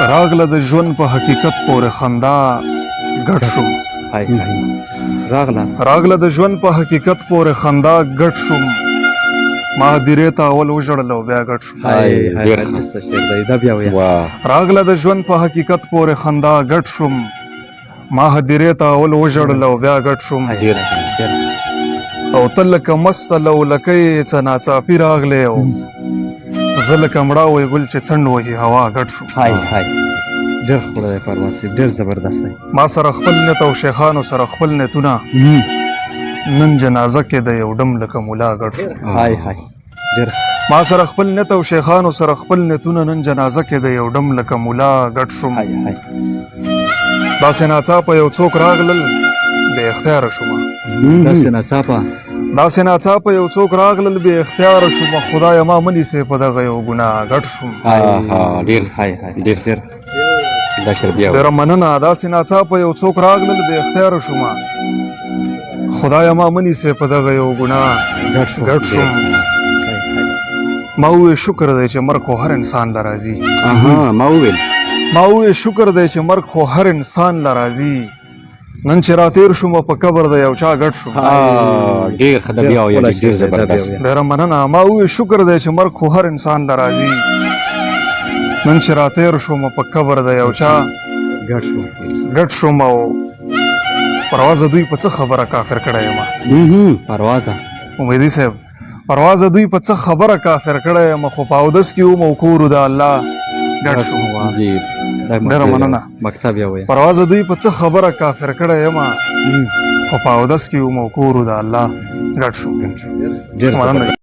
راغله د ژوند په حقیقت پورې خندا ګډ شوم هاي هاي راغله د ژوند په حقیقت پورې خندا ګډ شوم ما هدیرې ته اول وژړل او بیا ګډ شوم هاي هاي څه شعر دی دا بیا وایه راغله د ژوند په حقیقت پورې خندا ګډ شوم ما هدیرې ته اول وژړل او بیا ګډ شوم او ته لکه مسته لولکۍ څه ناڅاپي راغلی او زه لکه مړاوی ګل چې څنډ وهي هوا ګډ شوم هاي هاي ډېر ښکلی دی پرواز صاحب ډېر زبردست دی ما سره خپل نیت او شیخانو سره خپل نیتونه نن جنازه کې د یو ډم لکه ملا ګډ شو هاي هاي ډېر ما سره خپل نیت او شیخانو سره خپل نیتونه نن جنازه کې د یو ډم لکه ملا ګډ شوم هاي هاي داسې ناڅاپه یو څوک راغلل بې اختیاره شومه داسې ناڅاپه یو څوک راغلل بې اختیاره شومه خدایه ما منیسې په دغه یو ګناه ګډ شوم ډېر هاي هاي ډېر دا شعر بیا ډېره مننه داسې ناڅاپه یو څوک راغلل بې اختیاره شومه خدایه ما منیسې په دغه یو ګناه ګډ شوم ما وویل شکر دی چې مرګ خو هر انسان له راځي ما وویل شکر دی چې مرګ خو هر انسان له راځي نن چې راتېر شوم په قبر د یو چا ګډ شوم ډېر ښه ده بیا وایه ډېر زبردست ډېره مننه ما وویل شکر دی چې مرګ خو هر انسان له راځي نن چې راتېر شوم په قبر د یو چا ګډ شوم او پروازه دوی په څه خبره کافر کړی یم پروازه امیدي صاحب پروازه دوی په څه خبره کافر کړی یم خو په اودس کې وم او کور د الله ګډ شوم ډېره مننه مکتب یا وایه پروازه دوی په څه خبره کافر کړی یم خو په اودس کې وم او کور د الله ګډ شوم ډېر مننه